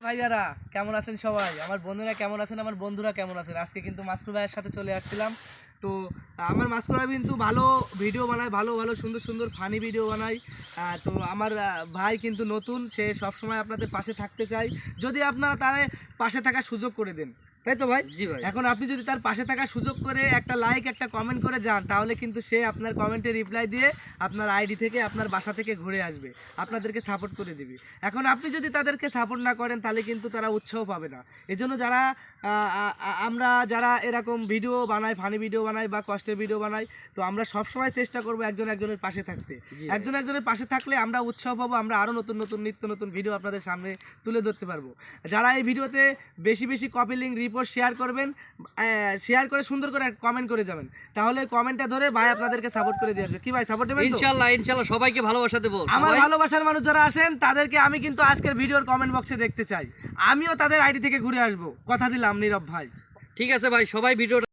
ভাইয়ারা কেমন আছেন সবাই? আমার বোনেরা কেমন আছেন? আমার বন্ধুরা কেমন আছেন? আজকে কিন্তু মাসকুর ভাইয়ের সাথে চলে আসছিলাম। তো আমার মাসকুর ভাই কিন্তু ভালো ভিডিও বানায়, ভালো ভালো সুন্দর সুন্দর ফানি ভিডিও বানায়। তো আমার ভাই কিন্তু নতুন, সে সবসময় আপনাদের পাশে থাকতে চায়, যদি আপনারা তার পাশে থাকার সুযোগ করে দেন, তাই তো ভাই? জি ভাই। এখন আপনি যদি তার পাশে থাকার সুযোগ করে একটা লাইক একটা কমেন্ট করে যান, তাহলে কিন্তু সে আপনার কমেন্টে রিপ্লাই দিয়ে আপনার আইডি থেকে আপনার বাসা থেকে ঘুরে আসবে, আপনাদেরকে সাপোর্ট করে দিবে। এখন আপনি যদি তাদেরকে সাপোর্ট না করেন, তাহলে কিন্তু তারা উৎসাহ পাবে না। এজন্য যারা আমরা যারা এরকম ভিডিও বানাই, ফানি ভিডিও বানাই বা কষ্টের ভিডিও বানাই, তো আমরা সবসময় চেষ্টা করবো একজন একজনের পাশে থাকতে। একজন একজনের পাশে থাকলে আমরা উৎসাহ পাবো, আমরা আরও নতুন নতুন নিত্য নতুন ভিডিও আপনাদের সামনে তুলে ধরতে পারবো। যারা এই ভিডিওতে বেশি বেশি কপি লিঙ্ক রিপোর্ট শেয়ার করবেন, শেয়ার করে সুন্দর করে কমেন্ট করে যাবেন, তাহলে কমেন্টটা ধরে ভাই আপনাদেরকে সাপোর্ট করে দিয়ে আসবে। কি ভাই, সাপোর্ট দেবেন তো? ইনশাআল্লাহ ইনশাআল্লাহ সবাইকে ভালোবাসা দেব। আমার ভালোবাসার মানুষ যারা আছেন তাদেরকে আমি কিন্তু আজকের ভিডিওর কমেন্ট বক্সে দেখতে চাই। আমিও তাদের আইডি থেকে ঘুরে আসবো, কথা দিলাম নীরব ভাই। ঠিক আছে ভাই, সবাই ভিডিও